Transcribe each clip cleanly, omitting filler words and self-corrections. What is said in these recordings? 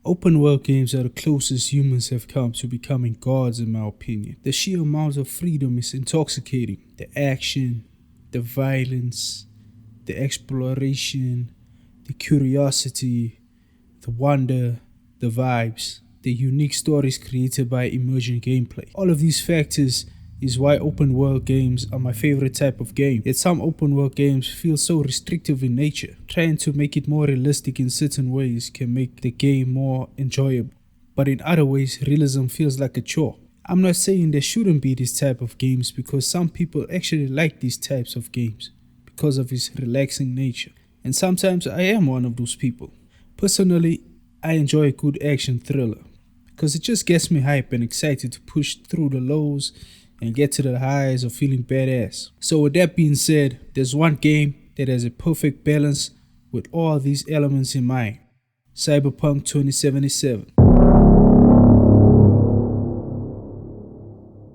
Open world games are the closest humans have come to becoming gods in my opinion. The sheer amount of freedom is intoxicating. The action, the violence, the exploration, the curiosity, the wonder, the vibes, the unique stories created by emergent gameplay. All of these factors is why open world games are my favorite type of game. Yet some open world games feel so restrictive in nature. Trying to make it more realistic in certain ways can make the game more enjoyable. But in other ways, realism feels like a chore. I'm not saying there shouldn't be this type of games because some people actually like these types of games because of its relaxing nature. And sometimes I am one of those people. Personally, I enjoy a good action thriller because it just gets me hyped and excited to push through the lows and get to the highs of feeling badass. So with that being said, there's one game that has a perfect balance with all these elements in mind. Cyberpunk 2077.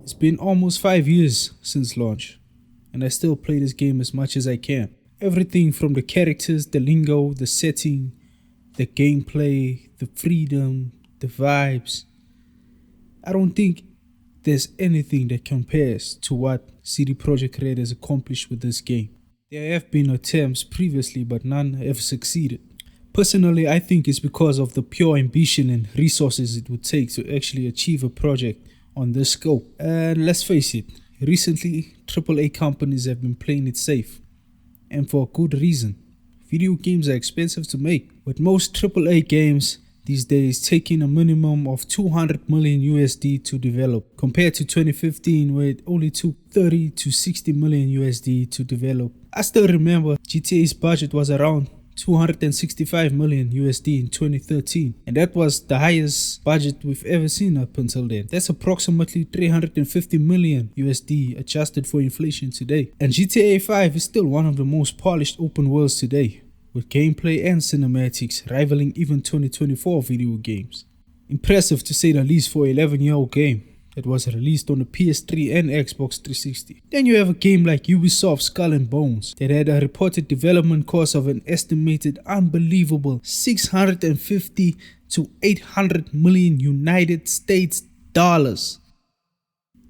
It's been almost 5 years since launch, and I still play this game as much as I can. Everything from the characters, the lingo, the setting, the gameplay, the freedom, the vibes. I don't think there's anything that compares to what CD Projekt Red has accomplished with this game. There have been attempts previously, but none have succeeded. Personally, I think it's because of the pure ambition and resources it would take to actually achieve a project on this scope. And let's face it, recently AAA companies have been playing it safe, and for a good reason. Video games are expensive to make, with most AAA games these days taking a minimum of 200 million USD to develop, compared to 2015 where it only took 30 to 60 million USD to develop. I still remember GTA's budget was around 265 million USD in 2013, and that was the highest budget we've ever seen up until then. That's approximately 350 million USD adjusted for inflation today. And GTA 5 is still one of the most polished open worlds today, with gameplay and cinematics rivaling even 2024 video games. Impressive to say the least for an 11-year-old game that was released on the PS3 and Xbox 360. Then you have a game like Ubisoft's Skull and Bones that had a reported development cost of an estimated unbelievable 650 to 800 million United States dollars.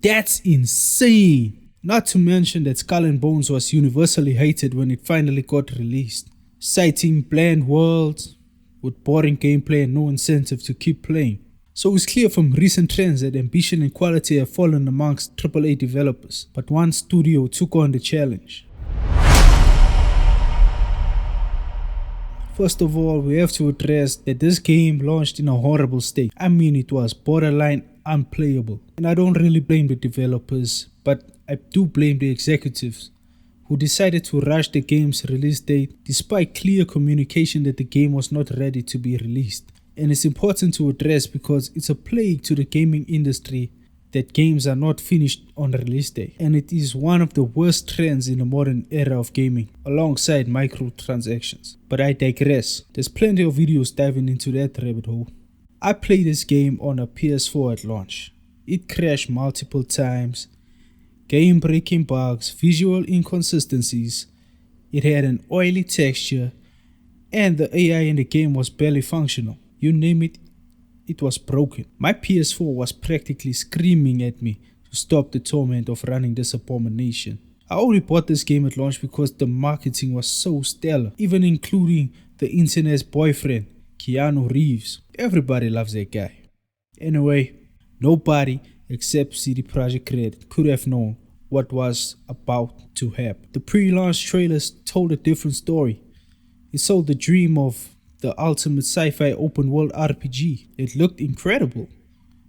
That's insane! Not to mention that Skull and Bones was universally hated when it finally got released, citing bland worlds with boring gameplay and no incentive to keep playing. So it's clear from recent trends that ambition and quality have fallen amongst AAA developers, but one studio took on the challenge. First of all, we have to address that this game launched in a horrible state. I mean, it was borderline unplayable. And I don't really blame the developers, but I do blame the executives who decided to rush the game's release date despite clear communication that the game was not ready to be released. And it's important to address because it's a plague to the gaming industry that games are not finished on release day. And it is one of the worst trends in the modern era of gaming, alongside microtransactions. But I digress. There's plenty of videos diving into that rabbit hole. I played this game on a PS4 at launch. It crashed multiple times, game-breaking bugs, visual inconsistencies. It had an oily texture, and the AI in the game was barely functional. You name it, it was broken. My PS4 was practically screaming at me to stop the torment of running this abomination. I only bought this game at launch because the marketing was so stellar, even including the internet's boyfriend, Keanu Reeves. Everybody loves that guy. Anyway, nobody except CD Projekt Red could have known what was about to happen. The pre-launch trailers told a different story. It sold the dream of the ultimate sci-fi open world RPG. It looked incredible.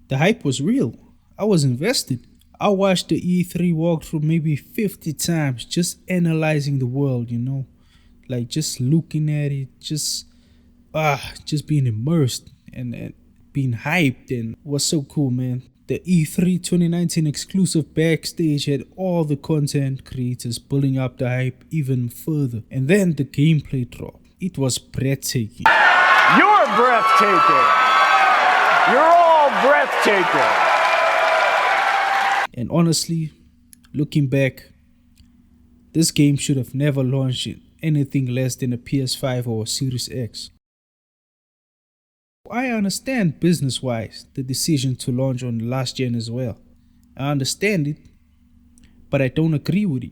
The hype was real. I was invested. I watched the E3 walkthrough maybe 50 times just analyzing the world, like just looking at it, just being immersed and being hyped, and it was so cool, man. The E3 2019 exclusive backstage had all the content creators pulling up the hype even further. And then the gameplay dropped. It was breathtaking. You're breathtaking. You're all breathtaking. And honestly, looking back, this game should have never launched in anything less than a PS5 or a Series X. I understand business-wise the decision to launch on last gen as well. I understand it, but I don't agree with it.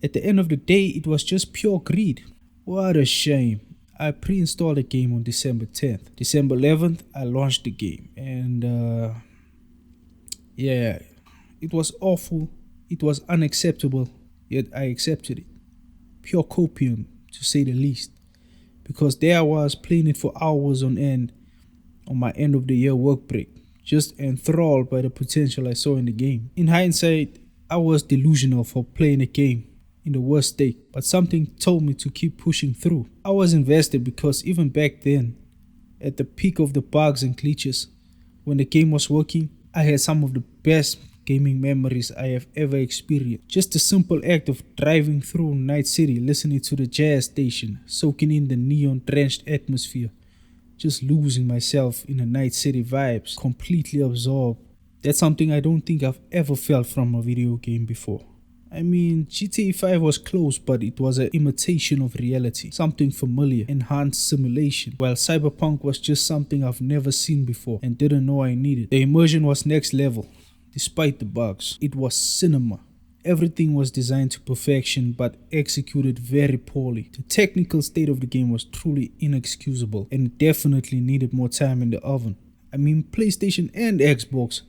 At the end of the day, it was just pure greed. What a shame. I pre-installed the game on December 10th. December 11th, I launched the game. And yeah, it was awful. It was unacceptable, yet I accepted it. Pure copium, to say the least. Because there I was playing it for hours on end on my end of the year work break, just enthralled by the potential I saw in the game. In hindsight, I was delusional for playing a game in the worst state, but something told me to keep pushing through. I was invested because even back then, at the peak of the bugs and glitches, when the game was working, I had some of the best gaming memories I have ever experienced. Just the simple act of driving through Night City, listening to the jazz station, soaking in the neon-drenched atmosphere, just losing myself in the Night City vibes, completely absorbed. That's something I don't think I've ever felt from a video game before. I mean, GTA 5 was close, but it was an imitation of reality, something familiar, enhanced simulation, while Cyberpunk was just something I've never seen before and didn't know I needed. The immersion was next level, despite the bugs. It was cinema. Everything was designed to perfection but executed very poorly. The technical state of the game was truly inexcusable and definitely needed more time in the oven. I mean, PlayStation and Xbox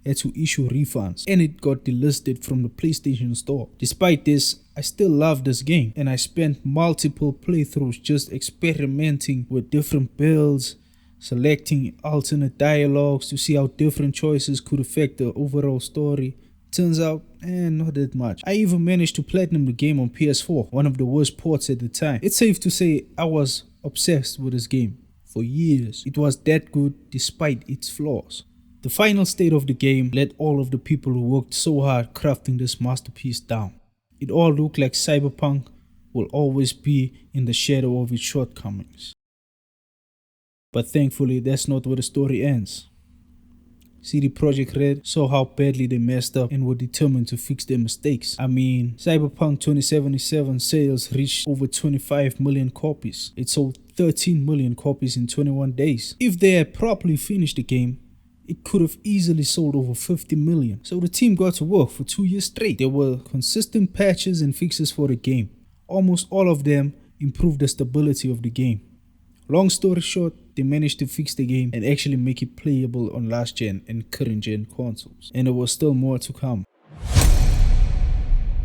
had to issue refunds and it got delisted from the PlayStation Store. Despite this, I still love this game and I spent multiple playthroughs just experimenting with different builds, selecting alternate dialogues to see how different choices could affect the overall story. Turns out, not that much. I even managed to platinum the game on PS4, one of the worst ports at the time. It's safe to say I was obsessed with this game for years. It was that good despite its flaws. The final state of the game let all of the people who worked so hard crafting this masterpiece down. It all looked like Cyberpunk will always be in the shadow of its shortcomings. But thankfully, that's not where the story ends. CD Projekt Red saw how badly they messed up and were determined to fix their mistakes. I mean, Cyberpunk 2077 sales reached over 25 million copies. It sold 13 million copies in 21 days. If they had properly finished the game, it could have easily sold over 50 million. So the team got to work for 2 years straight. There were consistent patches and fixes for the game. Almost all of them improved the stability of the game. Long story short, they managed to fix the game and actually make it playable on last gen and current gen consoles. And there was still more to come.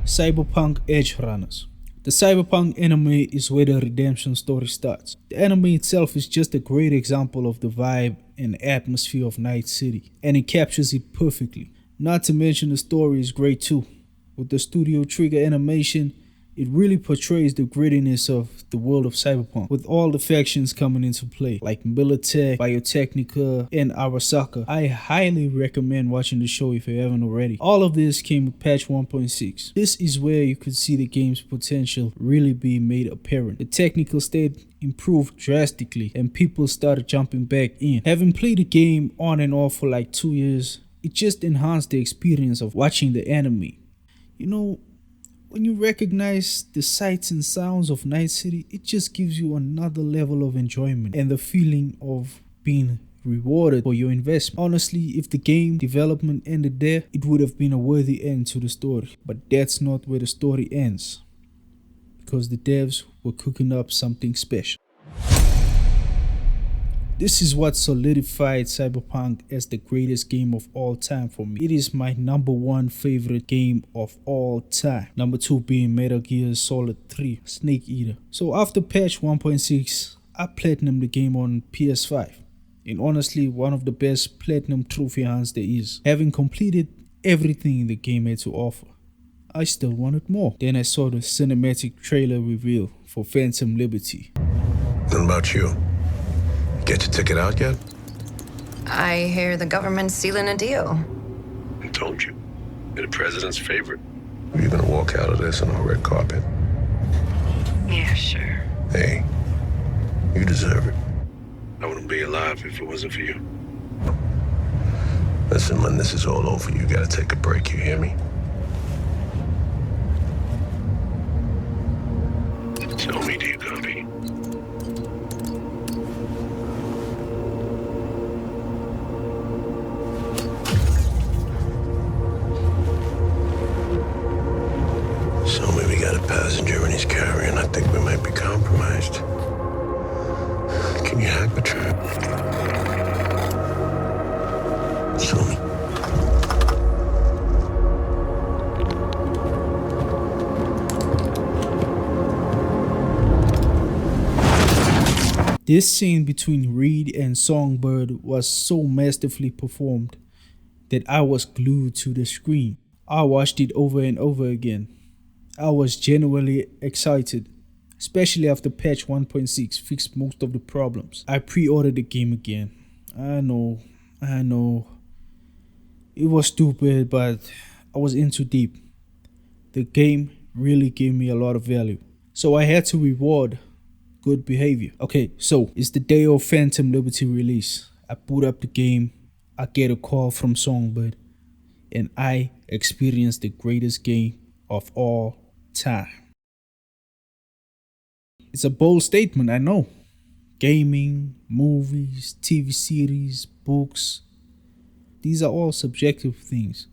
Cyberpunk Edge Runners. The Cyberpunk anime is where the redemption story starts. The anime itself is just a great example of the vibe and atmosphere of Night City, and it captures it perfectly. Not to mention the story is great too. With the Studio Trigger animation, it really portrays the grittiness of the world of Cyberpunk, with all the factions coming into play, like Militech, Biotechnica, and Arasaka. I highly recommend watching the show if you haven't already. All of this came with patch 1.6. This is where you could see the game's potential really be made apparent. The technical state improved drastically and people started jumping back in. Having played the game on and off for like 2 years, it just enhanced the experience of watching the anime. You know, when you recognize the sights and sounds of Night City, it just gives you another level of enjoyment and the feeling of being rewarded for your investment. Honestly, if the game development ended there, it would have been a worthy end to the story. But that's not where the story ends, because the devs were cooking up something special. This is what solidified Cyberpunk as the greatest game of all time for me. It is my #1 favorite game of all time. #2 being Metal Gear Solid 3 Snake Eater. So after patch 1.6, I platinumed the game on PS5. And honestly, one of the best platinum trophy hunts there is. Having completed everything the game had to offer, I still wanted more. Then I saw the cinematic trailer reveal for Phantom Liberty. What about you? Get your ticket out yet? I hear the government's sealing a deal. I told you. You're the president's favorite. You're gonna walk out of this on a red carpet. Yeah, sure. Hey, you deserve it. I wouldn't be alive if it wasn't for you. Listen, when this is all over, you gotta take a break, you hear me? Tell me, do you copy? This scene between Reed and Songbird was so masterfully performed that I was glued to the screen. I watched it over and over again. I was genuinely excited, especially after patch 1.6 fixed most of the problems. I pre-ordered the game again. I know. It was stupid, but I was in too deep. The game really gave me a lot of value, so I had to reward good behavior. Okay, so it's the day of Phantom Liberty release. I boot up the game, I get a call from Songbird, and I experience the greatest game of all time. It's a bold statement, I know. Gaming, movies, TV series, books, these are all subjective things.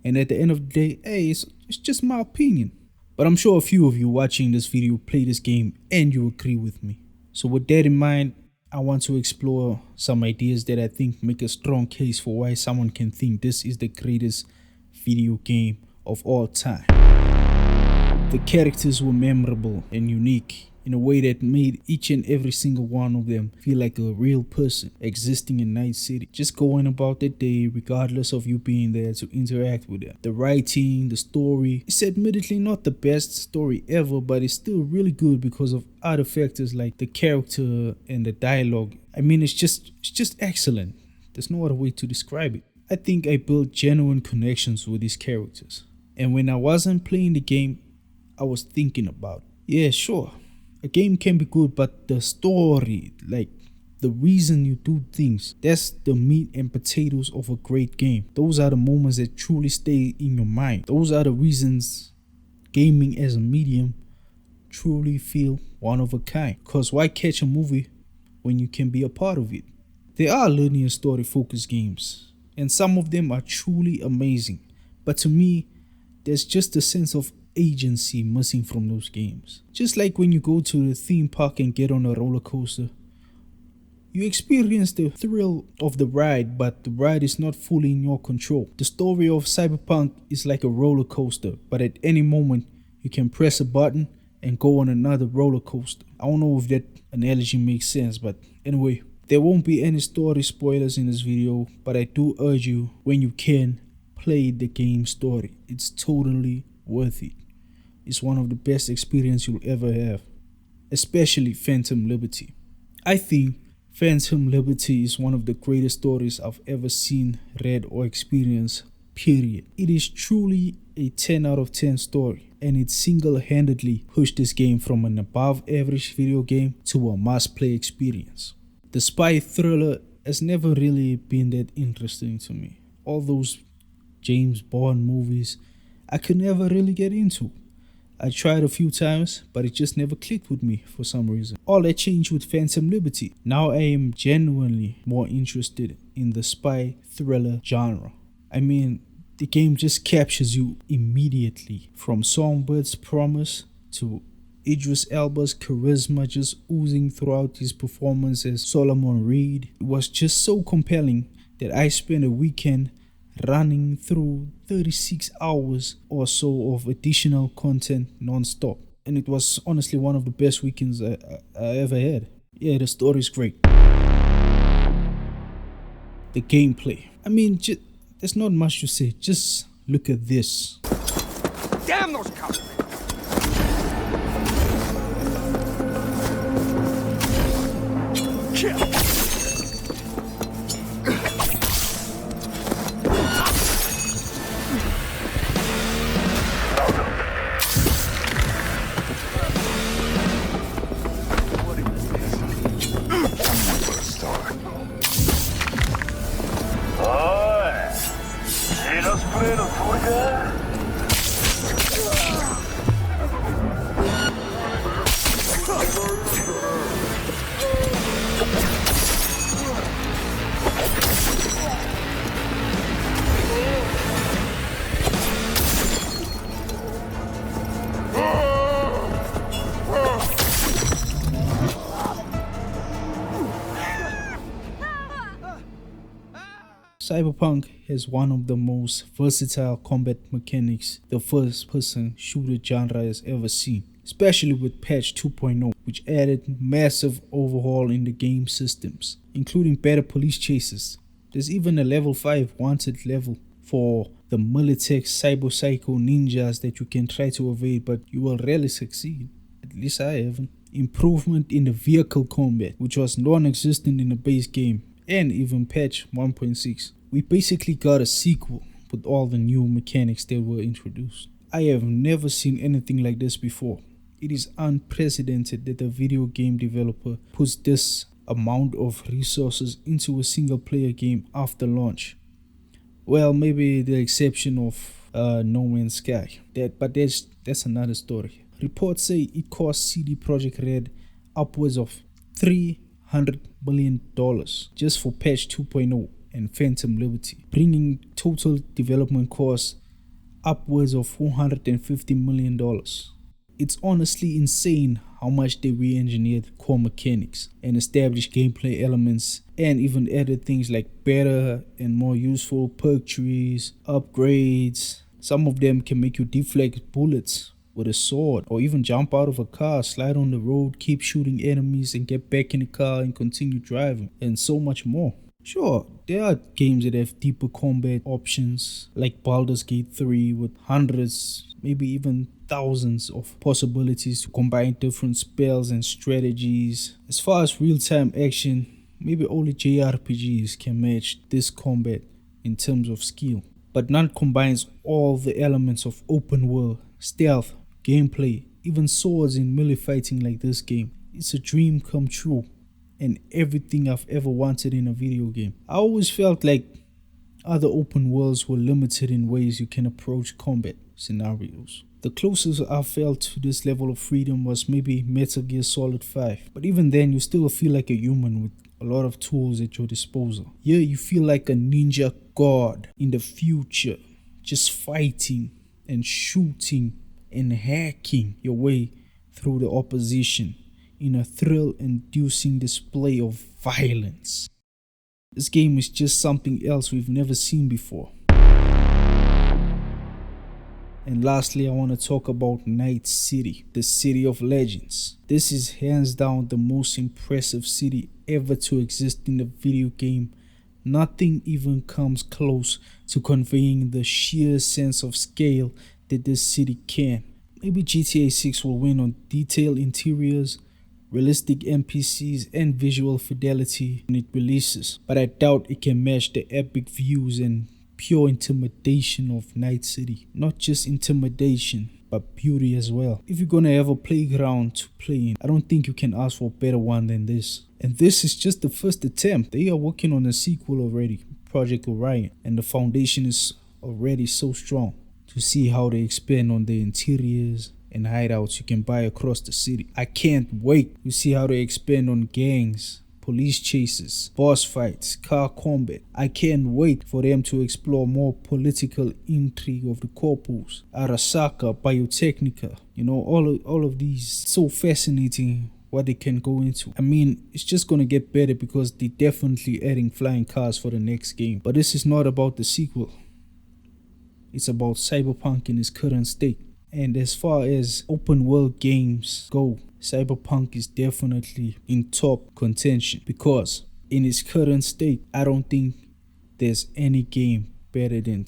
And at the end of the day, hey, it's just my opinion. But I'm sure a few of you watching this video play this game and you agree with me. So with that in mind, I want to explore some ideas that I think make a strong case for why someone can think this is the greatest video game of all time. The characters were memorable and unique in a way that made each and every single one of them feel like a real person existing in Night City, just going about their day regardless of you being there to interact with them. The writing, the story, it's admittedly not the best story ever, but it's still really good because of other factors like the character and the dialogue. I mean, it's just excellent. There's no other way to describe it. I think I built genuine connections with these characters. And when I wasn't playing the game, I was thinking about, yeah, sure, a game can be good, but the story, like the reason you do things, that's the meat and potatoes of a great game. Those are the moments that truly stay in your mind. Those are the reasons gaming as a medium truly feel one of a kind. Because why catch a movie when you can be a part of it? There are linear story focused games, and some of them are truly amazing. But to me, there's just a sense of agency missing from those games. Just like when you go to the theme park and get on a roller coaster, you experience the thrill of the ride, but the ride is not fully in your control. The story of Cyberpunk is like a roller coaster, but at any moment you can press a button and go on another roller coaster. I don't know if that analogy makes sense, but anyway, there won't be any story spoilers in this video, but I do urge you, when you can, play the game story. It's totally worth it. It's one of the best experiences you'll ever have, especially Phantom Liberty. I think Phantom Liberty is one of the greatest stories I've ever seen, read, or experienced, period. It is truly a 10 out of 10 story, and it single-handedly pushed this game from an above average video game to a must-play experience. The spy thriller has never really been that interesting to me. All those James Bond movies I could never really get into. I tried a few times, but it just never clicked with me for some reason. All that changed with Phantom Liberty. Now I am genuinely more interested in the spy thriller genre. I mean, the game just captures you immediately. From Songbird's promise to Idris Elba's charisma just oozing throughout his performance as Solomon Reed. It was just so compelling that I spent a weekend running through 36 hours or so of additional content non-stop. And it was honestly one of the best weekends I ever had. Yeah, the story is great. The gameplay. I mean, there's not much to say. Just look at this. Damn those cops! Cyberpunk has one of the most versatile combat mechanics the first-person shooter genre has ever seen. especially with patch 2.0, which added massive overhaul in the game systems, including better police chases. There's even a level 5 wanted level for the Militech Cyber Psycho ninjas that you can try to evade, but you will rarely succeed. At least I haven't. Improvement in the vehicle combat, which was non-existent in the base game, and even patch 1.6. We basically got a sequel with all the new mechanics that were introduced. I have never seen anything like this before. It is unprecedented that a video game developer puts this amount of resources into a single player game after launch. Well, maybe the exception of No Man's Sky. But that's another story. Reports say it cost CD Projekt Red upwards of $300 million just for patch 2.0 and Phantom Liberty, bringing total development costs upwards of $450 million. It's honestly insane how much they re-engineered core mechanics and established gameplay elements, and even added things like better and more useful perk trees, upgrades. Some of them can make you deflect bullets with a sword, or even jump out of a car, slide on the road, keep shooting enemies and get back in the car and continue driving, and so much more. Sure, there are games that have deeper combat options, like Baldur's Gate 3, with hundreds, maybe even thousands of possibilities to combine different spells and strategies. As far as real-time action, maybe only JRPGs can match this combat in terms of skill. But none combines all the elements of open world, stealth, gameplay, even swords in melee fighting like this game. It's a dream come true, and everything I've ever wanted in a video game. I always felt like other open worlds were limited in ways you can approach combat scenarios. The closest I felt to this level of freedom was maybe Metal Gear Solid 5. But even then, you still feel like a human with a lot of tools at your disposal. Here you feel like a ninja god in the future, just fighting and shooting and hacking your way through the opposition in a thrill-inducing display of violence. This game is just something else we've never seen before. And lastly, I want to talk about Night City, the city of legends. This is hands down the most impressive city ever to exist in a video game. Nothing even comes close to conveying the sheer sense of scale that this city can. Maybe GTA 6 will win on detailed interiors, realistic NPCs, and visual fidelity when it releases, but I doubt it can match the epic views and pure intimidation of Night City. Not just intimidation, but beauty as well. If you're gonna have a playground to play in, I don't think you can ask for a better one than this. And this is just the first attempt. They are working on a sequel already, Project Orion, and the foundation is already so strong. To see how they expand on the interiors and hideouts you can buy across the city. I can't wait to see how they expand on gangs, police chases, boss fights, car combat. I can't wait for them to explore more political intrigue of the corpus, Arasaka, Biotechnica, all of these. So fascinating what they can go into. I mean, it's just gonna get better because they're definitely adding flying cars for the next game. But this is not about the sequel. It's about Cyberpunk in its current state. And as far as open world games go, Cyberpunk is definitely in top contention, because in its current state, I don't think there's any game better than